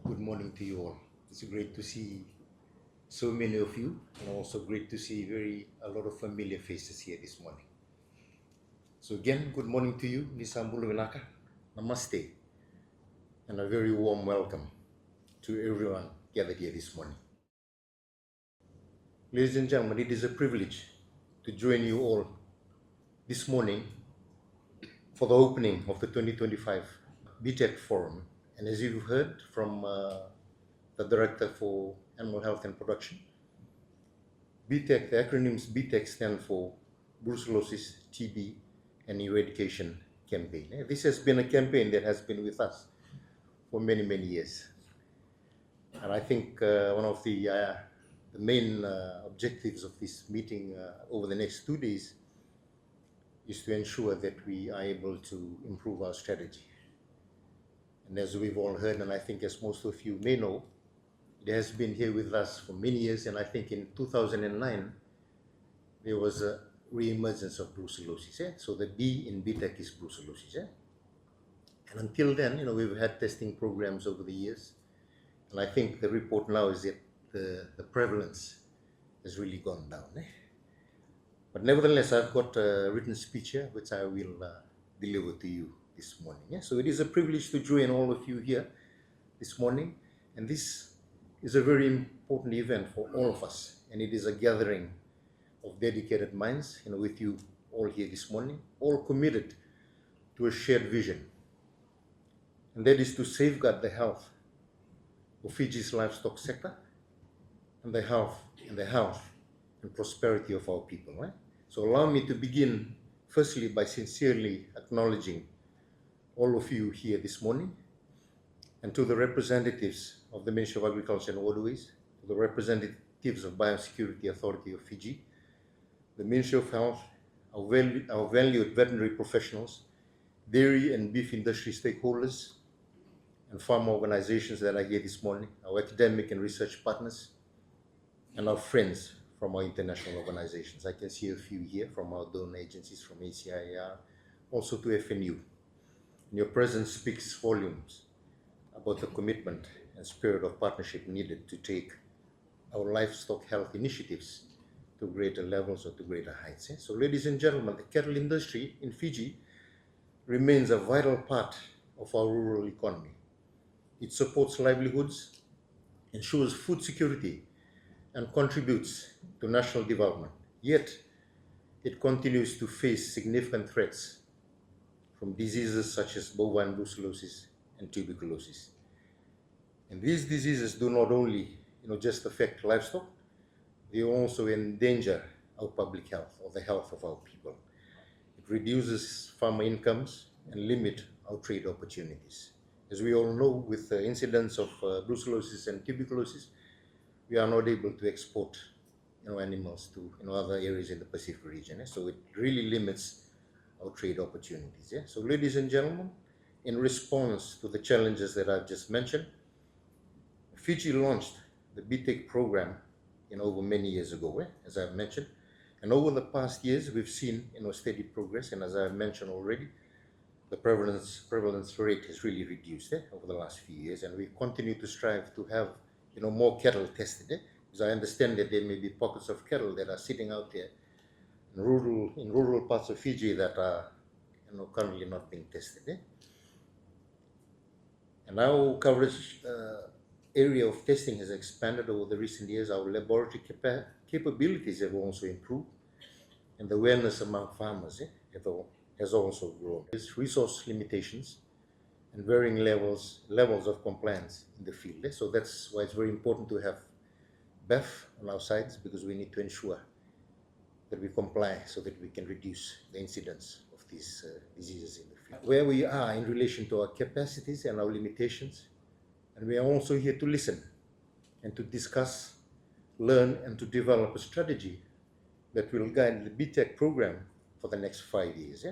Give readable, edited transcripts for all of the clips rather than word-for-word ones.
Good morning to you all. It's great to see so many of you, and also great to see a lot of familiar faces here this morning. So again, good morning to you, Nisambulu Vinaka. Namaste, and a very warm welcome to everyone gathered here this morning. Ladies and gentlemen, it is a privilege to join you all this morning for the opening of the 2025 BTEC Forum. And as you've heard from the Director for Animal Health and Production, BTEC, the acronyms BTEC stand for Brucellosis, TB, and Eradication Campaign. This has been a campaign that has been with us for many, many years. And I think one of the main objectives of this meeting over the next 2 days is to ensure that we are able to improve our strategy. And as we've all heard, and I think as most of you may know, it has been here with us for many years, and I think in 2009, there was a re-emergence of brucellosis. So the B in BTEC is brucellosis. And until then, we've had testing programs over the years, and I think the report now is that the prevalence has really gone down. But nevertheless, I've got a written speech here, which I will deliver to you this morning. So it is a privilege to join all of you here this morning, and this is a very important event for all of us, and it is a gathering of dedicated minds, with you all here this morning, all committed to a shared vision, and that is to safeguard the health of Fiji's livestock sector and the health and prosperity of our people. So allow me to begin firstly by sincerely acknowledging all of you here this morning, and to the representatives of the Ministry of Agriculture and Waterways, to the representatives of Biosecurity Authority of Fiji, the Ministry of Health, our valued veterinary professionals, dairy and beef industry stakeholders, and farm organizations that are here this morning, our academic and research partners, and our friends from our international organizations. I can see a few here from our donor agencies, from ACIAR, also to FNU. Your presence speaks volumes about the commitment and spirit of partnership needed to take our livestock health initiatives to greater levels or to greater heights. So ladies and gentlemen, the cattle industry in Fiji remains a vital part of our rural economy. It supports livelihoods, ensures food security, and contributes to national development. Yet, it continues to face significant threats from diseases such as Bovine Brucellosis and Tuberculosis. And these diseases do not only just affect livestock, they also endanger our public health or the health of our people. It reduces farmer incomes and limit our trade opportunities. As we all know, with the incidence of brucellosis and tuberculosis, we are not able to export animals to other areas in the Pacific region. So it really limits our trade opportunities. So ladies and gentlemen, in response to the challenges that I've just mentioned, Fiji launched the BTEC program over many years ago, as I've mentioned. And over the past years, we've seen steady progress. And as I've mentioned already, the prevalence rate has really reduced over the last few years. And we continue to strive to have more cattle tested. Because I understand that there may be pockets of cattle that are sitting out there in rural parts of Fiji that are currently not being tested. And our coverage area of testing has expanded over the recent years. Our laboratory capabilities have also improved, and the awareness among farmers has also grown. There's resource limitations and varying levels of compliance in the field. So that's why it's very important to have BEF on our sides, because we need to ensure that we comply so that we can reduce the incidence of these diseases in the field. Where we are in relation to our capacities and our limitations, and we are also here to listen and to discuss, learn, and to develop a strategy that will guide the BTEC program for the next 5 years.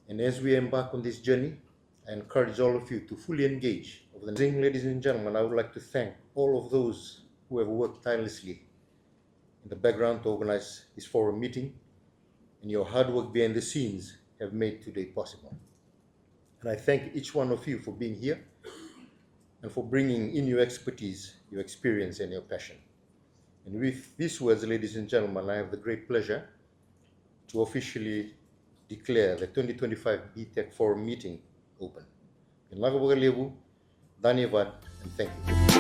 And as we embark on this journey, I encourage all of you to fully engage. Ladies and gentlemen, I would like to thank all of those who have worked tirelessly in the background to organize this forum meeting, and your hard work behind the scenes have made today possible. And I thank each one of you for being here and for bringing in your expertise, your experience, and your passion. And with these words, ladies and gentlemen, I have the great pleasure to officially declare the 2025 BTEC Forum meeting open. In Lagabogalebu, Dhanyavad, and thank you.